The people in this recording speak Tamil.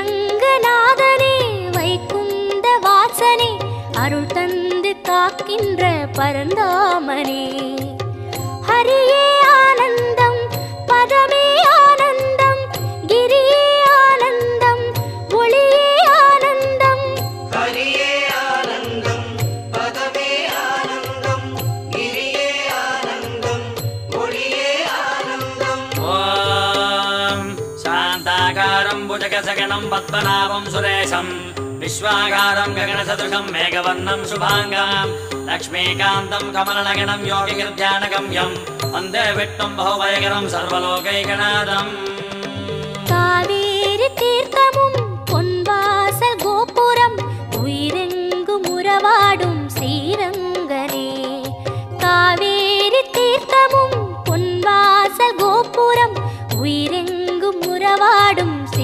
ஸ்ரீரங்கநாதனே வைகுந்த வாசனே அருள் தந்து காக்கின்ற பரந்தாமனே ஹரியே ஆனந்தம் பதமே ஆனந்தம் கிரியே ஆனந்தம் ஒளியே ஆனந்தம் ஹரியே ஆனந்தம் பதமே ஆனந்தம் கிரியே ஆனந்தம் ஒளியே ஆனந்தம். ஓம் சாந்தாகாரம் புஜகசகணம் பத்மநாபம் சுரேஷம் விஸ்வாகாரம் ககனசதுஷம் மேகவர்ணம் சுபாங்கம் லக்ஷ்மீகாந்தம் கமலநகனம் யோகிகிருத்யானகம்யம் வந்தே விட்டும் பகுவயகரம் சர்வலோகைகநாதம். காவே